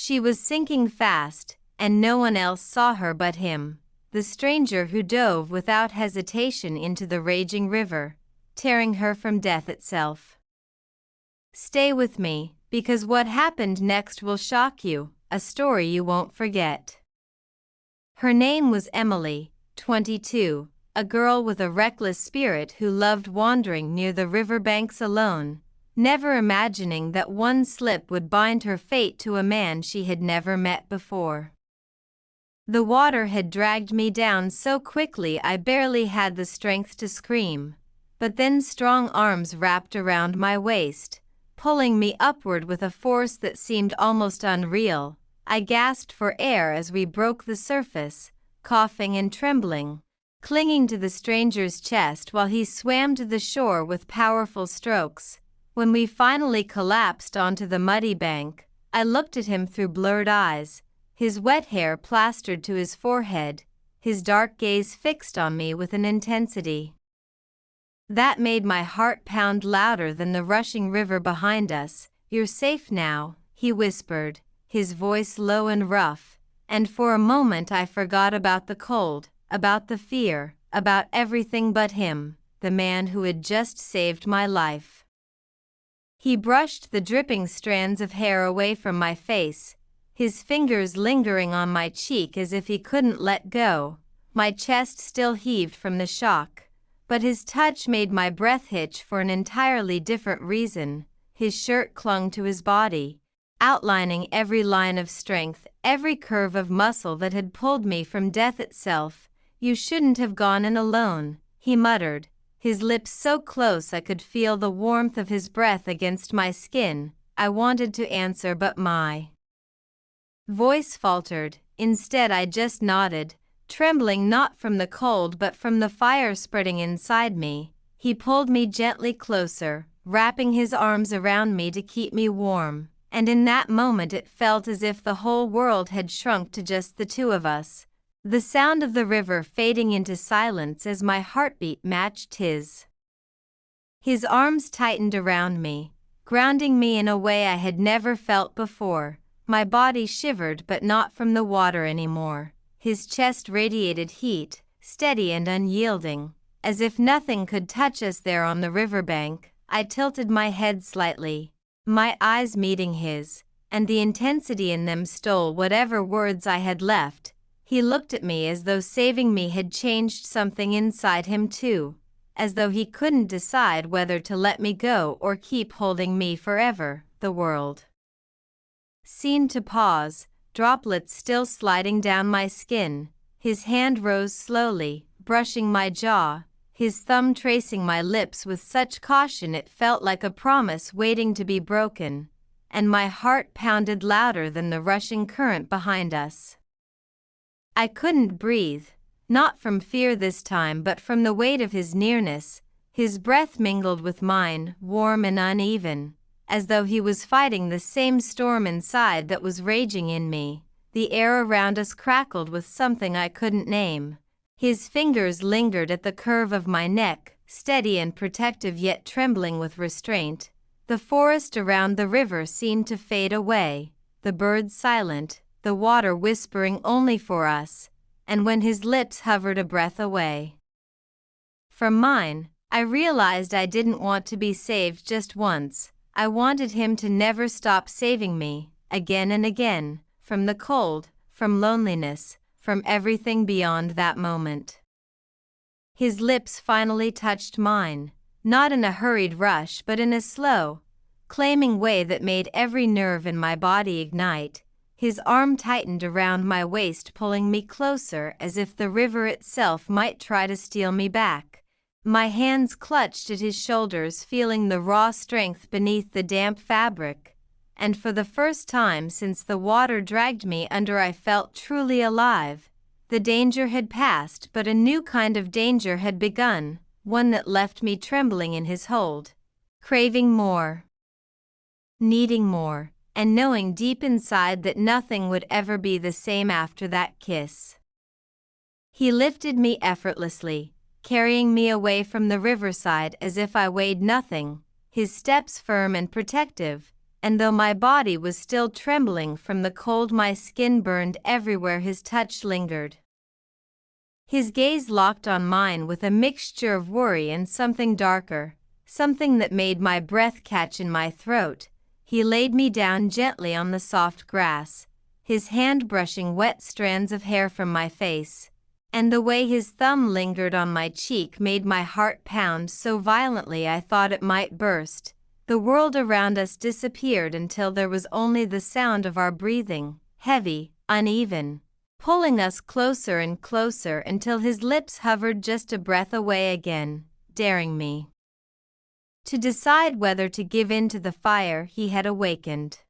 She was sinking fast, and no one else saw her but him, the stranger who dove without hesitation into the raging river, tearing her from death itself. Stay with me, because what happened next will shock you, a story you won't forget. Her name was Emily, 22, a girl with a reckless spirit who loved wandering near the riverbanks alone, never imagining that one slip would bind her fate to a man she had never met before. The water had dragged me down so quickly I barely had the strength to scream, but then strong arms wrapped around my waist, pulling me upward with a force that seemed almost unreal. I gasped for air as we broke the surface, coughing and trembling, clinging to the stranger's chest while he swam to the shore with powerful strokes. When we finally collapsed onto the muddy bank, I looked at him through blurred eyes, his wet hair plastered to his forehead, his dark gaze fixed on me with an intensity that made my heart pound louder than the rushing river behind us. "You're safe now," he whispered, his voice low and rough, and for a moment I forgot about the cold, about the fear, about everything but him, the man who had just saved my life. He brushed the dripping strands of hair away from my face, his fingers lingering on my cheek as if he couldn't let go. My chest still heaved from the shock, but his touch made my breath hitch for an entirely different reason. His shirt clung to his body, outlining every line of strength, every curve of muscle that had pulled me from death itself. "You shouldn't have gone in alone," he muttered, his lips so close I could feel the warmth of his breath against my skin. I wanted to answer, but my voice faltered. Instead, I just nodded, trembling not from the cold but from the fire spreading inside me. He pulled me gently closer, wrapping his arms around me to keep me warm, and in that moment it felt as if the whole world had shrunk to just the two of us, the sound of the river fading into silence as my heartbeat matched his. His arms tightened around me, grounding me in a way I had never felt before. My body shivered, but not from the water anymore. His chest radiated heat, steady and unyielding, as if nothing could touch us there on the riverbank. I tilted my head slightly, my eyes meeting his, and the intensity in them stole whatever words I had left. He looked at me as though saving me had changed something inside him too, as though he couldn't decide whether to let me go or keep holding me forever. The world seemed to pause, droplets still sliding down my skin. His hand rose slowly, brushing my jaw, his thumb tracing my lips with such caution it felt like a promise waiting to be broken, and my heart pounded louder than the rushing current behind us. I couldn't breathe, not from fear this time but from the weight of his nearness. His breath mingled with mine, warm and uneven, as though he was fighting the same storm inside that was raging in me. The air around us crackled with something I couldn't name. His fingers lingered at the curve of my neck, steady and protective yet trembling with restraint. The forest around the river seemed to fade away, the birds silent, the water whispering only for us, and when his lips hovered a breath away from mine, I realized I didn't want to be saved just once. I wanted him to never stop saving me, again and again, from the cold, from loneliness, from everything beyond that moment. His lips finally touched mine, not in a hurried rush but in a slow, claiming way that made every nerve in my body ignite. His arm tightened around my waist, pulling me closer as if the river itself might try to steal me back. My hands clutched at his shoulders, feeling the raw strength beneath the damp fabric, and for the first time since the water dragged me under I felt truly alive. The danger had passed, but a new kind of danger had begun, one that left me trembling in his hold, craving more, needing more, and knowing deep inside that nothing would ever be the same after that kiss. He lifted me effortlessly, carrying me away from the riverside as if I weighed nothing, his steps firm and protective, and though my body was still trembling from the cold, my skin burned everywhere his touch lingered. His gaze locked on mine with a mixture of worry and something darker, something that made my breath catch in my throat. He laid me down gently on the soft grass, his hand brushing wet strands of hair from my face, and the way his thumb lingered on my cheek made my heart pound so violently I thought it might burst. The world around us disappeared until there was only the sound of our breathing, heavy, uneven, pulling us closer and closer until his lips hovered just a breath away again, daring me to decide whether to give in to the fire he had awakened.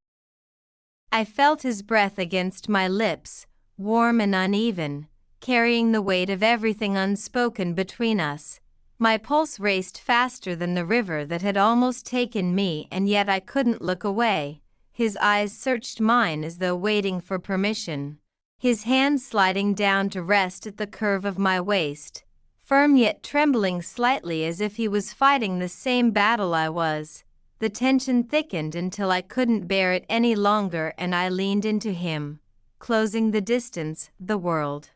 I felt his breath against my lips, warm and uneven, carrying the weight of everything unspoken between us. My pulse raced faster than the river that had almost taken me, and yet I couldn't look away. His eyes searched mine as though waiting for permission, his hand sliding down to rest at the curve of my waist, firm yet trembling slightly as if he was fighting the same battle I was. The tension thickened until I couldn't bear it any longer, and I leaned into him, closing the distance, the world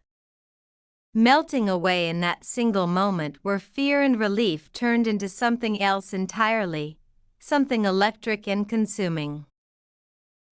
melting away in that single moment where fear and relief turned into something else entirely, something electric and consuming.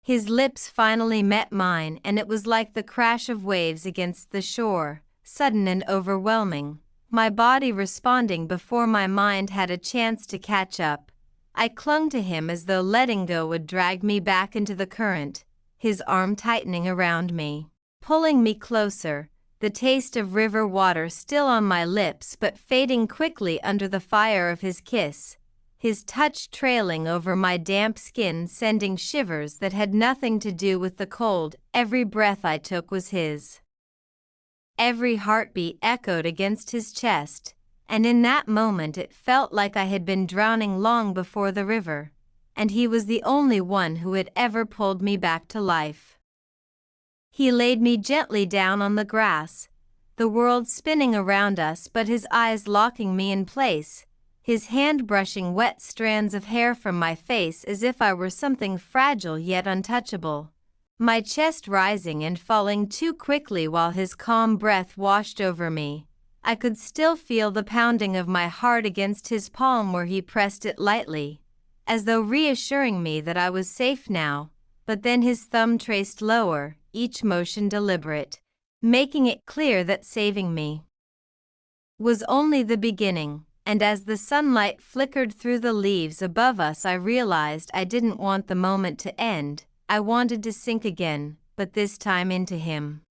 His lips finally met mine, and it was like the crash of waves against the shore, sudden and overwhelming, my body responding before my mind had a chance to catch up. I clung to him as though letting go would drag me back into the current, his arm tightening around me, pulling me closer, the taste of river water still on my lips but fading quickly under the fire of his kiss, his touch trailing over my damp skin, sending shivers that had nothing to do with the cold. Every breath I took was his. Every heartbeat echoed against his chest, and in that moment it felt like I had been drowning long before the river, and he was the only one who had ever pulled me back to life. He laid me gently down on the grass, the world spinning around us but his eyes locking me in place, his hand brushing wet strands of hair from my face as if I were something fragile yet untouchable, my chest rising and falling too quickly while his calm breath washed over me. I could still feel the pounding of my heart against his palm where he pressed it lightly, as though reassuring me that I was safe now, but then his thumb traced lower, each motion deliberate, making it clear that saving me was only the beginning. And as the sunlight flickered through the leaves above us, I realized I didn't want the moment to end. I wanted to sink again, but this time into him.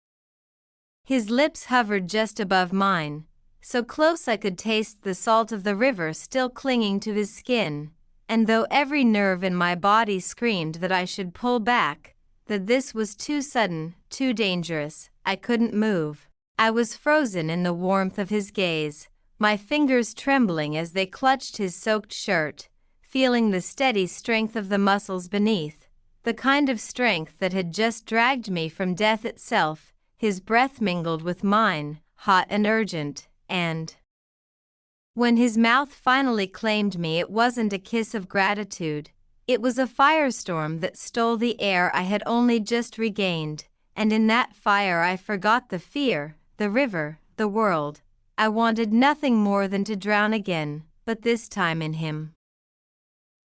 His lips hovered just above mine, so close I could taste the salt of the river still clinging to his skin, and though every nerve in my body screamed that I should pull back, that this was too sudden, too dangerous, I couldn't move. I was frozen in the warmth of his gaze, my fingers trembling as they clutched his soaked shirt, feeling the steady strength of the muscles beneath, the kind of strength that had just dragged me from death itself. His breath mingled with mine, hot and urgent, and when his mouth finally claimed me, it wasn't a kiss of gratitude. It was a firestorm that stole the air I had only just regained, and in that fire I forgot the fear, the river, the world. I wanted nothing more than to drown again, but this time in him.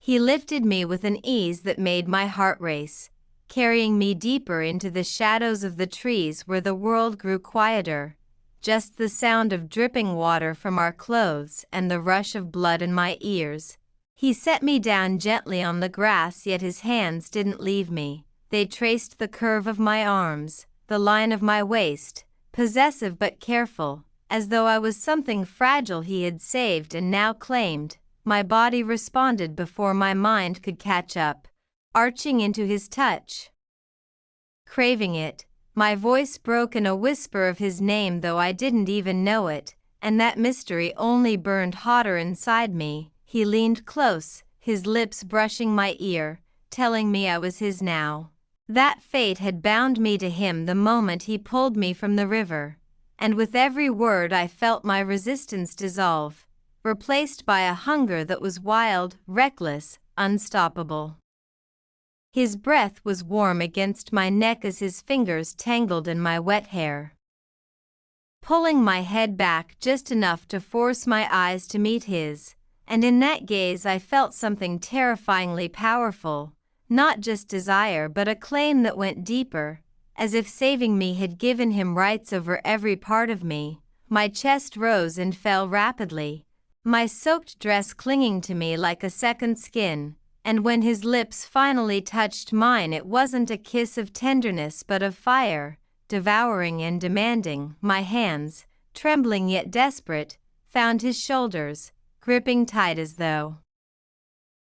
He lifted me with an ease that made my heart race, carrying me deeper into the shadows of the trees where the world grew quieter, just the sound of dripping water from our clothes and the rush of blood in my ears. He set me down gently on the grass, yet his hands didn't leave me. They traced the curve of my arms, the line of my waist, possessive but careful, as though I was something fragile he had saved and now claimed. My body responded before my mind could catch up, arching into his touch, craving it. My voice broke in a whisper of his name, though I didn't even know it, and that mystery only burned hotter inside me. He leaned close, his lips brushing my ear, telling me I was his now. That fate had bound me to him the moment he pulled me from the river, and with every word I felt my resistance dissolve, replaced by a hunger that was wild, reckless, unstoppable. His breath was warm against my neck as his fingers tangled in my wet hair. Pulling my head back just enough to force my eyes to meet his, and in that gaze I felt something terrifyingly powerful, not just desire but a claim that went deeper, as if saving me had given him rights over every part of me. My chest rose and fell rapidly, my soaked dress clinging to me like a second skin, and when his lips finally touched mine it wasn't a kiss of tenderness but of fire, devouring and demanding. My hands, trembling yet desperate, found his shoulders, gripping tight as though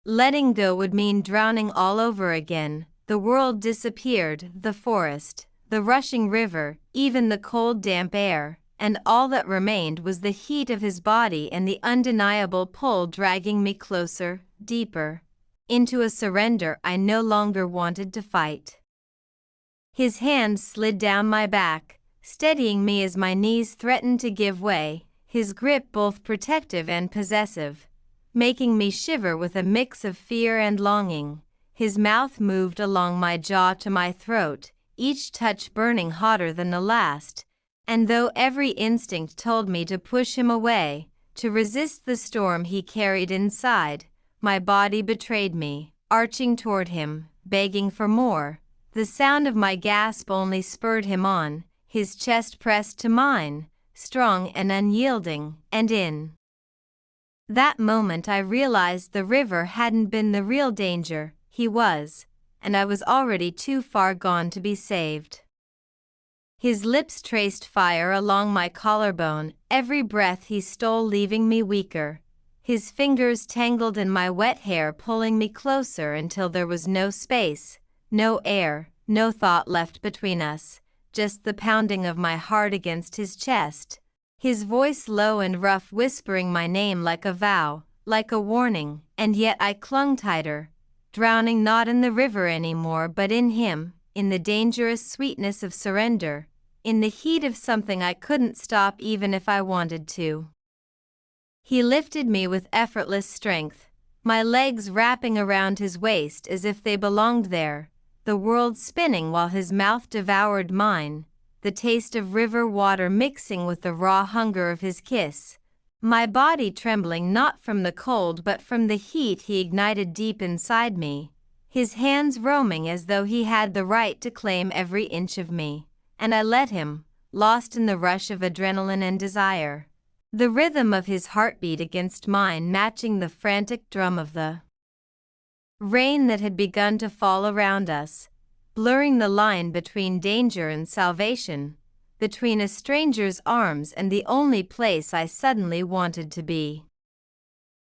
letting go would mean drowning all over again. The world disappeared, the forest, the rushing river, even the cold damp air, and all that remained was the heat of his body and the undeniable pull dragging me closer, deeper, into a surrender I no longer wanted to fight. His hand slid down my back, steadying me as my knees threatened to give way, his grip both protective and possessive, making me shiver with a mix of fear and longing. His mouth moved along my jaw to my throat, each touch burning hotter than the last, and though every instinct told me to push him away, to resist the storm he carried inside, my body betrayed me, arching toward him, begging for more. The sound of my gasp only spurred him on, his chest pressed to mine, strong and unyielding, and in that moment I realized the river hadn't been the real danger, he was, and I was already too far gone to be saved. His lips traced fire along my collarbone, every breath he stole leaving me weaker, his fingers tangled in my wet hair pulling me closer until there was no space, no air, no thought left between us, just the pounding of my heart against his chest, his voice low and rough whispering my name like a vow, like a warning, and yet I clung tighter, drowning not in the river anymore but in him, in the dangerous sweetness of surrender, in the heat of something I couldn't stop even if I wanted to. He lifted me with effortless strength, my legs wrapping around his waist as if they belonged there, the world spinning while his mouth devoured mine, the taste of river water mixing with the raw hunger of his kiss, my body trembling not from the cold but from the heat he ignited deep inside me, his hands roaming as though he had the right to claim every inch of me, and I let him, lost in the rush of adrenaline and desire, the rhythm of his heartbeat against mine matching the frantic drum of the rain that had begun to fall around us, blurring the line between danger and salvation, between a stranger's arms and the only place I suddenly wanted to be.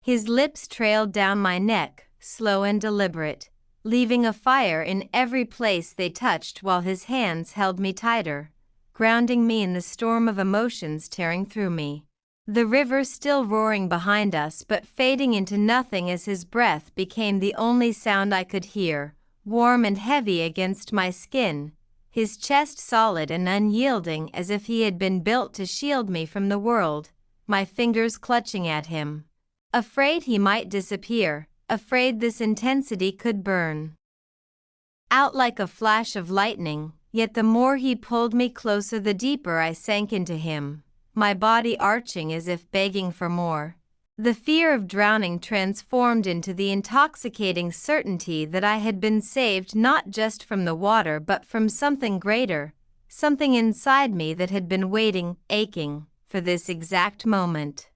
His lips trailed down my neck, slow and deliberate, leaving a fire in every place they touched while his hands held me tighter, grounding me in the storm of emotions tearing through me. The river still roaring behind us but fading into nothing as his breath became the only sound I could hear, warm and heavy against my skin, his chest solid and unyielding as if he had been built to shield me from the world, my fingers clutching at him, afraid he might disappear, afraid this intensity could burn out like a flash of lightning, yet the more he pulled me closer the deeper I sank into him, my body arching as if begging for more. The fear of drowning transformed into the intoxicating certainty that I had been saved not just from the water but from something greater, something inside me that had been waiting, aching, for this exact moment.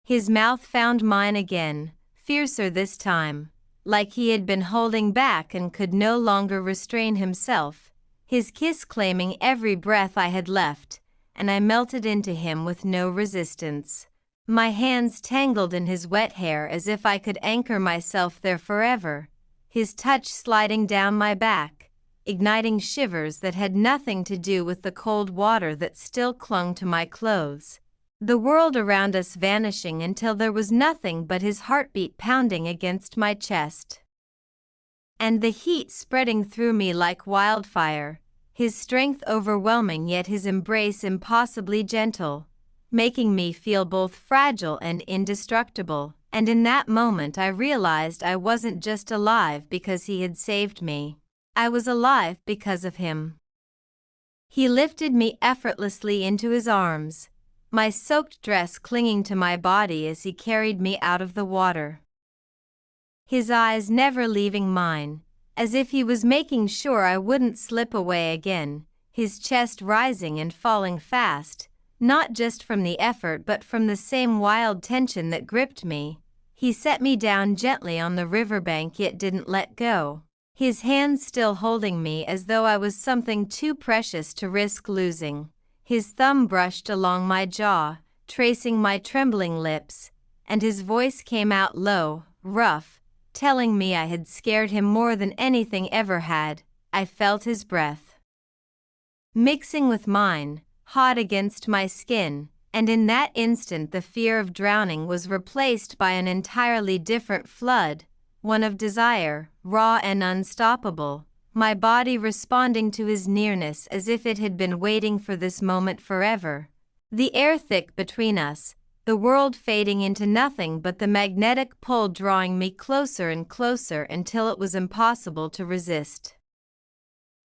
His mouth found mine again, fiercer this time, like he had been holding back and could no longer restrain himself, his kiss claiming every breath I had left, and I melted into him with no resistance. My hands tangled in his wet hair as if I could anchor myself there forever, his touch sliding down my back, igniting shivers that had nothing to do with the cold water that still clung to my clothes. The world around us vanishing until there was nothing but his heartbeat pounding against my chest, and the heat spreading through me like wildfire, his strength overwhelming yet his embrace impossibly gentle, making me feel both fragile and indestructible. and in that moment I realized I wasn't just alive because he had saved me. I was alive because of him. He lifted me effortlessly into his arms, my soaked dress clinging to my body as he carried me out of the water. His eyes never leaving mine, as if he was making sure I wouldn't slip away again, his chest rising and falling fast, not just from the effort but from the same wild tension that gripped me. He set me down gently on the riverbank yet didn't let go, his hands still holding me as though I was something too precious to risk losing. His thumb brushed along my jaw, tracing my trembling lips, and his voice came out low, rough, telling me I had scared him more than anything ever had. I felt his breath mixing with mine, hot against my skin, and in that instant the fear of drowning was replaced by an entirely different flood, one of desire, raw and unstoppable, my body responding to his nearness as if it had been waiting for this moment forever. The air thick between us, the world fading into nothing but the magnetic pull drawing me closer and closer until it was impossible to resist.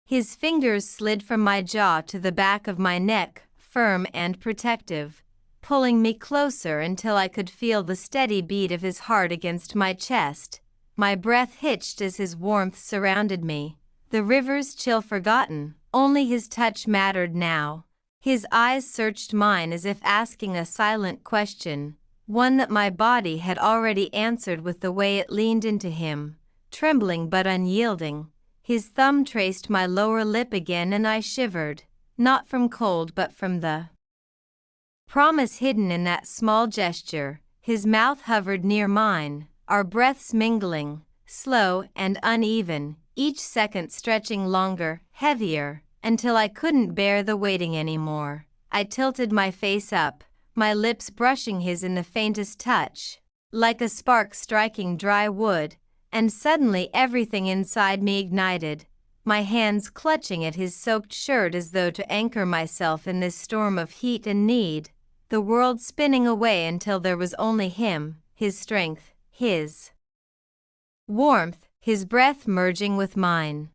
His fingers slid from my jaw to the back of my neck, firm and protective, pulling me closer until I could feel the steady beat of his heart against my chest. My breath hitched as his warmth surrounded me, the river's chill forgotten, only his touch mattered now. His eyes searched mine as if asking a silent question, one that my body had already answered with the way it leaned into him, trembling but unyielding. His thumb traced my lower lip again and I shivered, not from cold but from the promise hidden in that small gesture. His mouth hovered near mine, our breaths mingling, slow and uneven, each second stretching longer, heavier, until I couldn't bear the waiting anymore. I tilted my face up, my lips brushing his in the faintest touch, like a spark striking dry wood, and suddenly everything inside me ignited, my hands clutching at his soaked shirt as though to anchor myself in this storm of heat and need, the world spinning away until there was only him, his strength, his warmth, his breath merging with mine.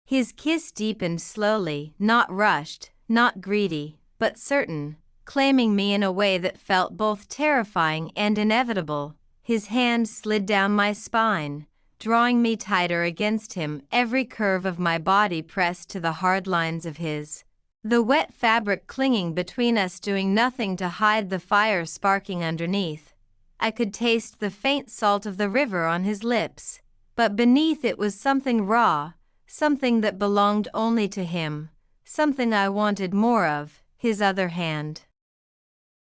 His kiss deepened slowly, not rushed, not greedy, but certain, claiming me in a way that felt both terrifying and inevitable. His hand slid down my spine, drawing me tighter against him, every curve of my body pressed to the hard lines of his. The wet fabric clinging between us doing nothing to hide the fire sparking underneath. I could taste the faint salt of the river on his lips, but beneath it was something raw, something that belonged only to him, something I wanted more of. His other hand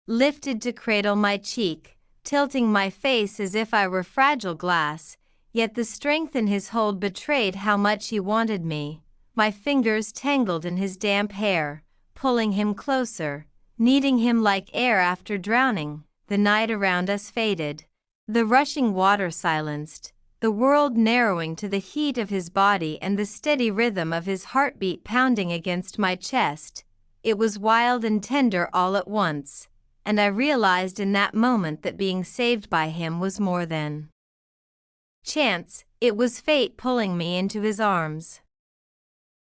lifted to cradle my cheek, tilting my face as if I were fragile glass, yet the strength in his hold betrayed how much he wanted me. My fingers tangled in his damp hair, pulling him closer, needing him like air after drowning. The night around us faded, the rushing water silenced, the world narrowing to the heat of his body and the steady rhythm of his heartbeat pounding against my chest. It was wild and tender all at once, and I realized in that moment that being saved by him was more than chance, it was fate pulling me into his arms.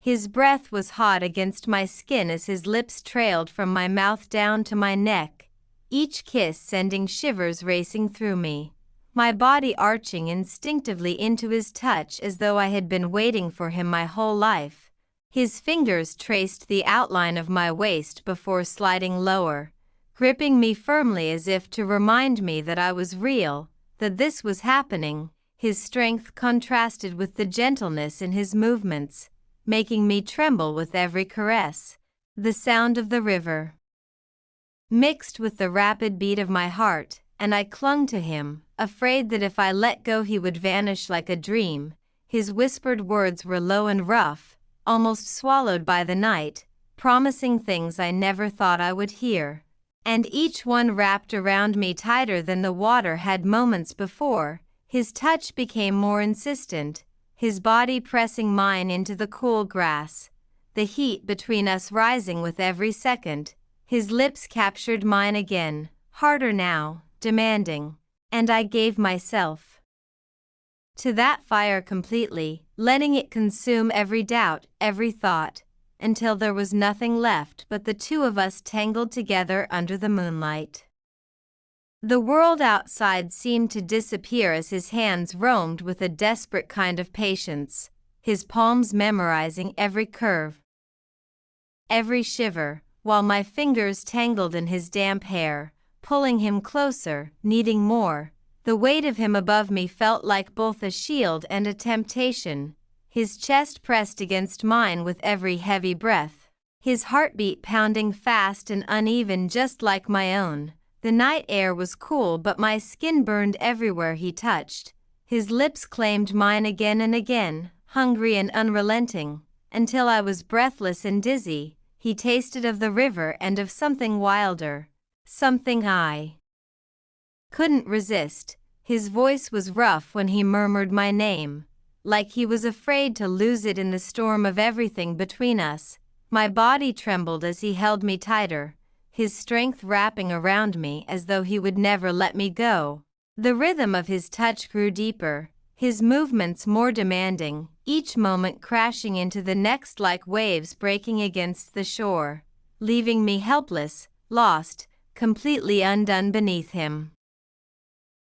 His breath was hot against my skin as his lips trailed from my mouth down to my neck, each kiss sending shivers racing through me, my body arching instinctively into his touch as though I had been waiting for him my whole life. His fingers traced the outline of my waist before sliding lower, gripping me firmly as if to remind me that I was real, that this was happening. His strength contrasted with the gentleness in his movements, making me tremble with every caress. The sound of the river mixed with the rapid beat of my heart, and I clung to him, afraid that if I let go he would vanish like a dream. His whispered words were low and rough, almost swallowed by the night, promising things I never thought I would hear. And each one wrapped around me tighter than the water had moments before. His touch became more insistent, his body pressing mine into the cool grass, the heat between us rising with every second. His lips captured mine again, harder now, demanding. And I gave myself to that fire completely, letting it consume every doubt, every thought, until there was nothing left but the two of us tangled together under the moonlight. The world outside seemed to disappear as his hands roamed with a desperate kind of patience, his palms memorizing every curve, every shiver, while my fingers tangled in his damp hair, pulling him closer, needing more. The weight of him above me felt like both a shield and a temptation, his chest pressed against mine with every heavy breath, his heartbeat pounding fast and uneven just like my own. The night air was cool but my skin burned everywhere he touched. His lips claimed mine again and again, hungry and unrelenting, until I was breathless and dizzy. He tasted of the river and of something wilder, something I couldn't resist. His voice was rough when he murmured my name, like he was afraid to lose it in the storm of everything between us. My body trembled as he held me tighter, his strength wrapping around me as though he would never let me go. The rhythm of his touch grew deeper, his movements more demanding, each moment crashing into the next like waves breaking against the shore, leaving me helpless, lost, completely undone beneath him.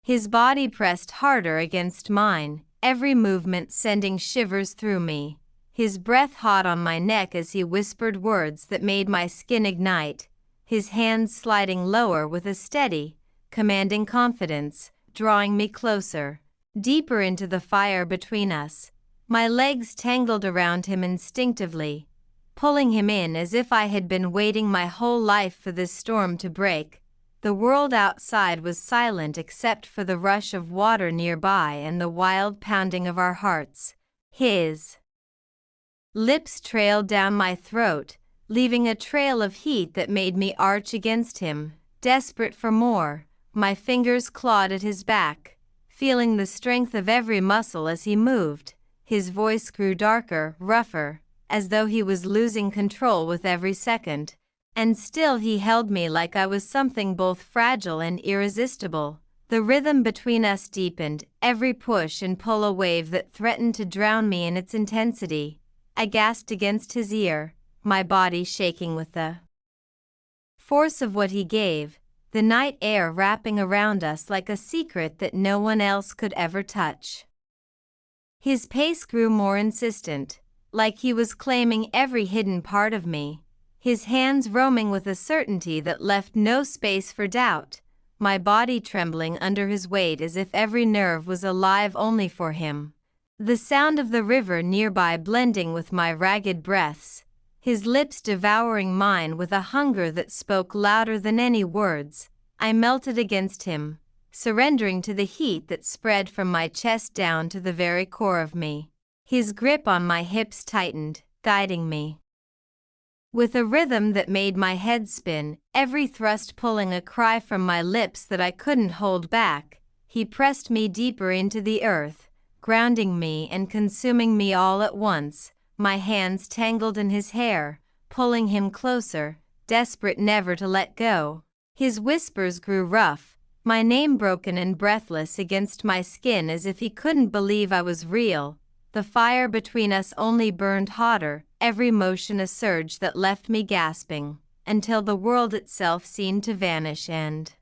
His body pressed harder against mine, every movement sending shivers through me, his breath hot on my neck as he whispered words that made my skin ignite, his hands sliding lower with a steady, commanding confidence, drawing me closer, deeper into the fire between us. My legs tangled around him instinctively, pulling him in as if I had been waiting my whole life for this storm to break. The world outside was silent except for the rush of water nearby and the wild pounding of our hearts. His lips trailed down my throat, leaving a trail of heat that made me arch against him, desperate for more. My fingers clawed at his back, feeling the strength of every muscle as he moved. His voice grew darker, rougher, as though he was losing control with every second. And still he held me like I was something both fragile and irresistible. The rhythm between us deepened, every push and pull a wave that threatened to drown me in its intensity. I gasped against his ear, my body shaking with the force of what he gave, the night air wrapping around us like a secret that no one else could ever touch. His pace grew more insistent, like he was claiming every hidden part of me, his hands roaming with a certainty that left no space for doubt, my body trembling under his weight as if every nerve was alive only for him. The sound of the river nearby blending with my ragged breaths, his lips devouring mine with a hunger that spoke louder than any words. I melted against him, surrendering to the heat that spread from my chest down to the very core of me. His grip on my hips tightened, guiding me with a rhythm that made my head spin, every thrust pulling a cry from my lips that I couldn't hold back. He pressed me deeper into the earth, grounding me and consuming me all at once, my hands tangled in his hair, pulling him closer, desperate never to let go. His whispers grew rough, my name broken and breathless against my skin as if he couldn't believe I was real. The fire between us only burned hotter, every motion a surge that left me gasping, until the world itself seemed to vanish and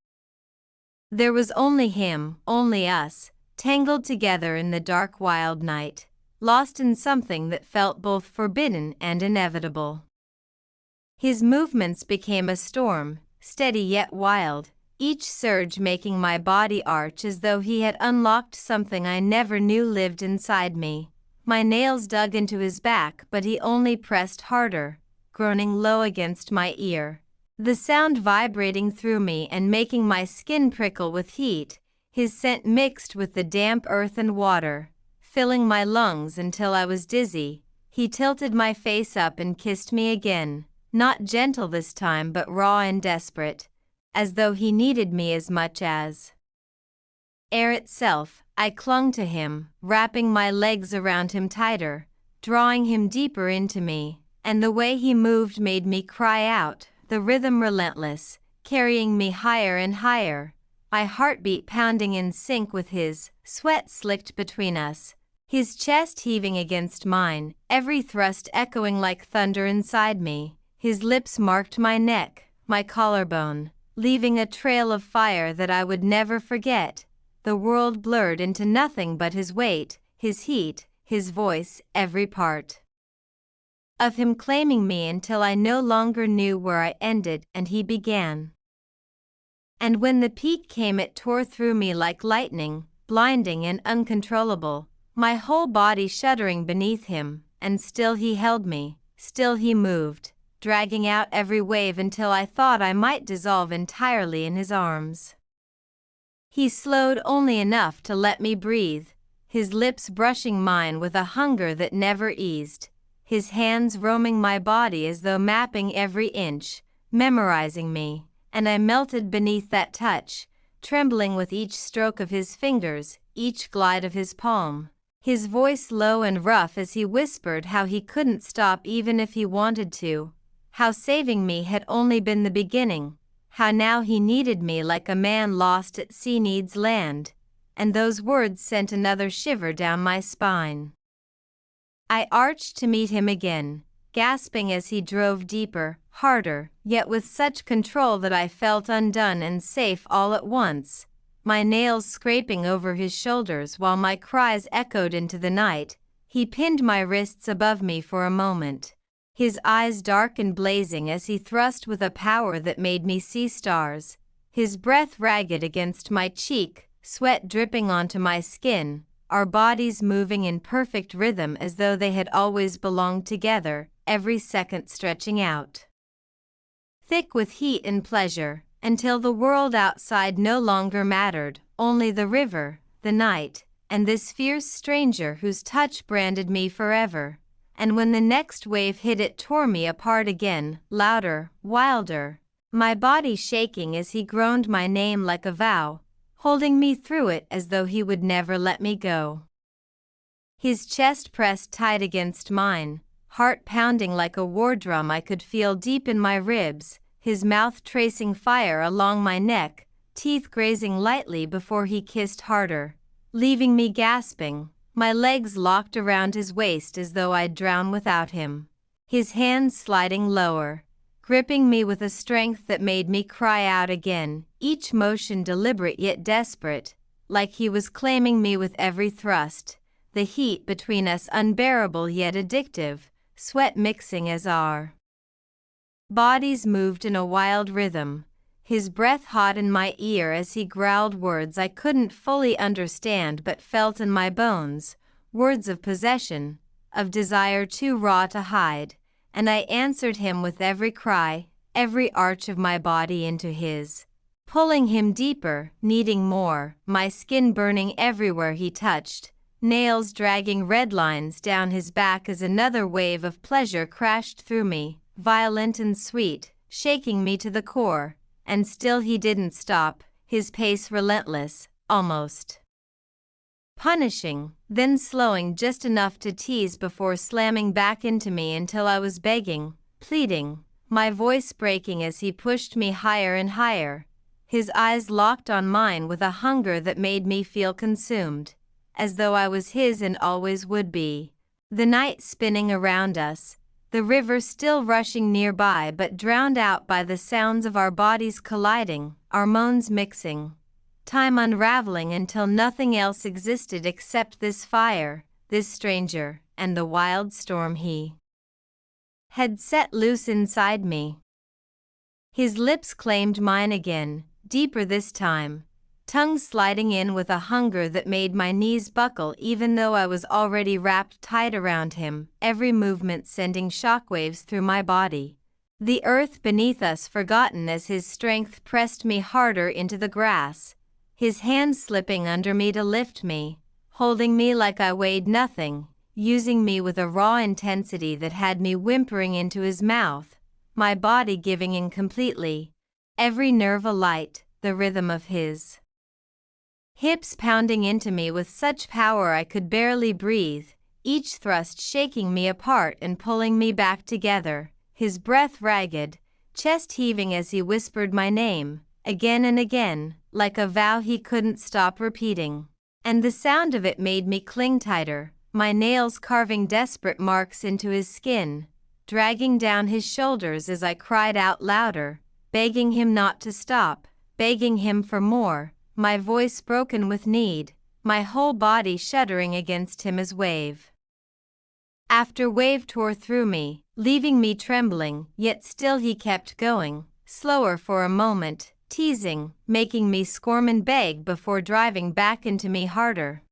there was only him, only us, tangled together in the dark wild night, lost in something that felt both forbidden and inevitable. His movements became a storm, steady yet wild, each surge making my body arch as though he had unlocked something I never knew lived inside me. My nails dug into his back but he only pressed harder, groaning low against my ear, the sound vibrating through me and making my skin prickle with heat, his scent mixed with the damp earth and water, filling my lungs until I was dizzy. He tilted my face up and kissed me again, not gentle this time but raw and desperate, as though he needed me as much as air itself. I clung to him, wrapping my legs around him tighter, drawing him deeper into me, and the way he moved made me cry out, the rhythm relentless, carrying me higher and higher. my heartbeat pounding in sync with his, sweat slicked between us, his chest heaving against mine, every thrust echoing like thunder inside me. His lips marked my neck, my collarbone, leaving a trail of fire that I would never forget. The world blurred into nothing but his weight, his heat, his voice, every part of him claiming me until I no longer knew where I ended and he began. And when the peak came, it tore through me like lightning, blinding and uncontrollable, my whole body shuddering beneath him, and still he held me, still he moved, dragging out every wave until I thought I might dissolve entirely in his arms. He slowed only enough to let me breathe, his lips brushing mine with a hunger that never eased, his hands roaming my body as though mapping every inch, memorizing me, and I melted beneath that touch, trembling with each stroke of his fingers, each glide of his palm. His voice low and rough as he whispered how he couldn't stop even if he wanted to, how saving me had only been the beginning, how now he needed me like a man lost at sea needs land, and those words sent another shiver down my spine. I arched to meet him again, gasping as he drove deeper, harder, yet with such control that I felt undone and safe all at once, my nails scraping over his shoulders while my cries echoed into the night. He pinned my wrists above me for a moment, his eyes dark and blazing as he thrust with a power that made me see stars, his breath ragged against my cheek, sweat dripping onto my skin, our bodies moving in perfect rhythm as though they had always belonged together, every second stretching out, thick with heat and pleasure, until the world outside no longer mattered, only the river, the night, and this fierce stranger whose touch branded me forever. And when the next wave hit, it tore me apart again, louder, wilder, my body shaking as he groaned my name like a vow, holding me through it as though he would never let me go. His chest pressed tight against mine, heart pounding like a war drum I could feel deep in my ribs, his mouth tracing fire along my neck, teeth grazing lightly before he kissed harder, leaving me gasping, my legs locked around his waist as though I'd drown without him, his hands sliding lower, gripping me with a strength that made me cry out again, each motion deliberate yet desperate, like he was claiming me with every thrust, the heat between us unbearable yet addictive, sweat mixing as our bodies moved in a wild rhythm, his breath hot in my ear as he growled words I couldn't fully understand but felt in my bones, words of possession, of desire too raw to hide, and I answered him with every cry, every arch of my body into his, pulling him deeper, needing more, my skin burning everywhere he touched, nails dragging red lines down his back as another wave of pleasure crashed through me, violent and sweet, shaking me to the core, and still he didn't stop, his pace relentless, almost punishing, then slowing just enough to tease before slamming back into me until I was begging, pleading, my voice breaking as he pushed me higher and higher, his eyes locked on mine with a hunger that made me feel consumed, as though I was his and always would be. The night spinning around us, the river still rushing nearby but drowned out by the sounds of our bodies colliding, our moans mixing, time unraveling until nothing else existed except this fire, this stranger, and the wild storm he had set loose inside me. His lips claimed mine again, deeper this time, tongue sliding in with a hunger that made my knees buckle even though I was already wrapped tight around him, every movement sending shockwaves through my body. The earth beneath us forgotten as his strength pressed me harder into the grass, his hand slipping under me to lift me, holding me like I weighed nothing, using me with a raw intensity that had me whimpering into his mouth, my body giving in completely, every nerve alight, the rhythm of his hips pounding into me with such power I could barely breathe, each thrust shaking me apart and pulling me back together, his breath ragged, chest heaving as he whispered my name, again and again, like a vow he couldn't stop repeating. And the sound of it made me cling tighter, my nails carving desperate marks into his skin, dragging down his shoulders as I cried out louder, begging him not to stop, begging him for more, my voice broken with need, my whole body shuddering against him as wave after wave tore through me, leaving me trembling, yet still he kept going, slower for a moment, teasing, making me squirm and beg before driving back into me harder.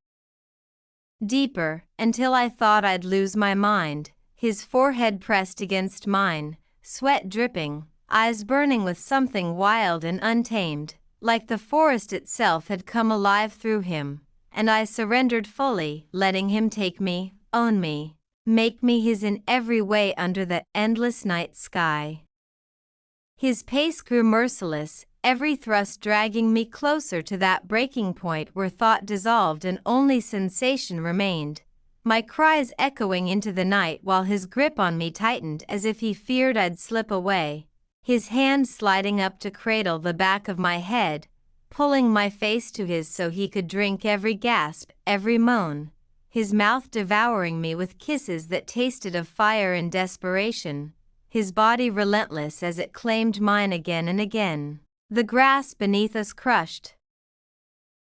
Deeper, until I thought I'd lose my mind, his forehead pressed against mine, sweat dripping, eyes burning with something wild and untamed, like the forest itself had come alive through him, and I surrendered fully, letting him take me, own me, make me his in every way under the endless night sky. His pace grew merciless, every thrust dragging me closer to that breaking point where thought dissolved and only sensation remained, my cries echoing into the night while his grip on me tightened as if he feared I'd slip away, his hand sliding up to cradle the back of my head, pulling my face to his so he could drink every gasp, every moan, his mouth devouring me with kisses that tasted of fire and desperation, his body relentless as it claimed mine again and again. The grass beneath us crushed.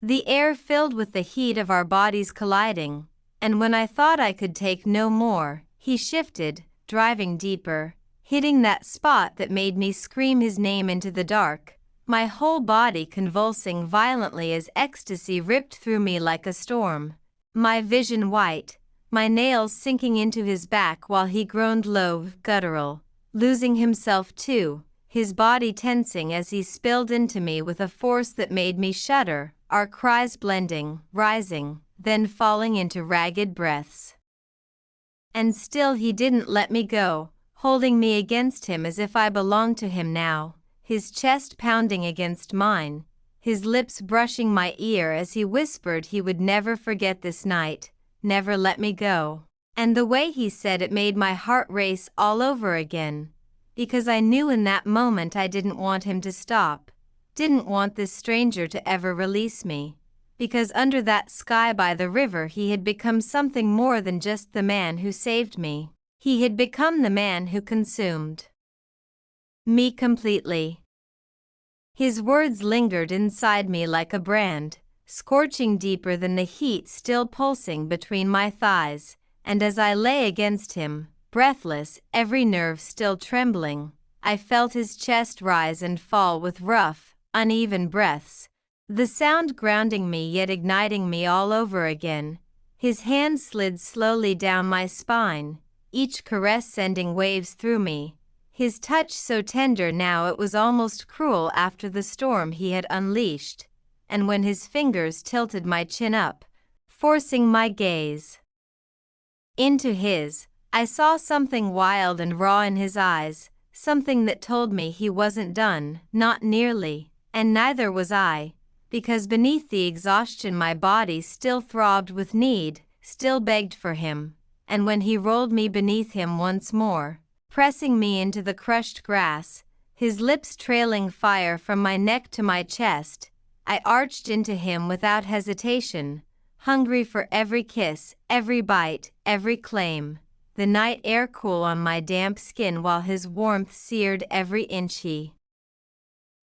The air filled with the heat of our bodies colliding, and when I thought I could take no more, he shifted, driving deeper, hitting that spot that made me scream his name into the dark, my whole body convulsing violently as ecstasy ripped through me like a storm, my vision white, my nails sinking into his back while he groaned low, guttural, losing himself too, his body tensing as he spilled into me with a force that made me shudder, our cries blending, rising, then falling into ragged breaths. And still he didn't let me go, holding me against him as if I belonged to him now, his chest pounding against mine, his lips brushing my ear as he whispered he would never forget this night, never let me go. And the way he said it made my heart race all over again, because I knew in that moment I didn't want him to stop, didn't want this stranger to ever release me, because under that sky by the river he had become something more than just the man who saved me. He had become the man who consumed me completely. His words lingered inside me like a brand, scorching deeper than the heat still pulsing between my thighs, and as I lay against him, breathless, every nerve still trembling, I felt his chest rise and fall with rough, uneven breaths, the sound grounding me yet igniting me all over again. His hand slid slowly down my spine, each caress sending waves through me, his touch so tender now it was almost cruel after the storm he had unleashed, and when his fingers tilted my chin up, forcing my gaze into his, I saw something wild and raw in his eyes, something that told me he wasn't done, not nearly, and neither was I, because beneath the exhaustion my body still throbbed with need, still begged for him, and when he rolled me beneath him once more, pressing me into the crushed grass, his lips trailing fire from my neck to my chest, I arched into him without hesitation, hungry for every kiss, every bite, every claim, the night air cool on my damp skin while his warmth seared every inch he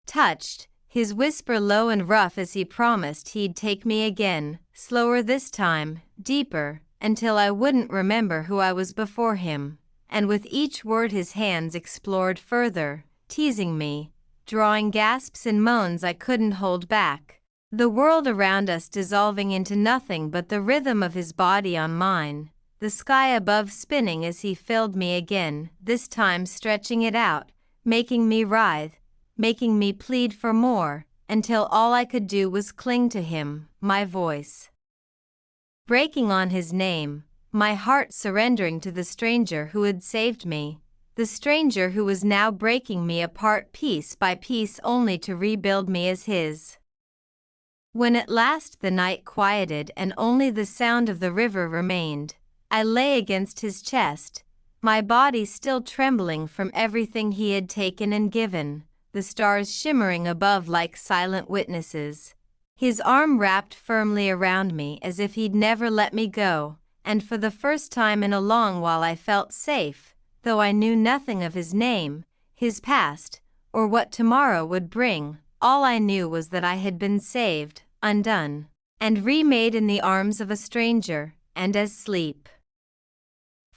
touched, his whisper low and rough as he promised he'd take me again, slower this time, deeper, until I wouldn't remember who I was before him, and with each word his hands explored further, teasing me, drawing gasps and moans I couldn't hold back, the world around us dissolving into nothing but the rhythm of his body on mine, the sky above spinning as he filled me again, this time stretching it out, making me writhe, making me plead for more, until all I could do was cling to him, my voice breaking on his name, my heart surrendering to the stranger who had saved me, the stranger who was now breaking me apart piece by piece only to rebuild me as his. When at last the night quieted and only the sound of the river remained, I lay against his chest, my body still trembling from everything he had taken and given, the stars shimmering above like silent witnesses. His arm wrapped firmly around me as if he'd never let me go, and for the first time in a long while I felt safe, though I knew nothing of his name, his past, or what tomorrow would bring. All I knew was that I had been saved, undone, and remade in the arms of a stranger, and as sleep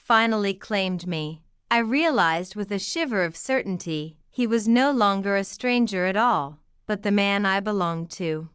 finally claimed me, I realized with a shiver of certainty he was no longer a stranger at all, but the man I belonged to.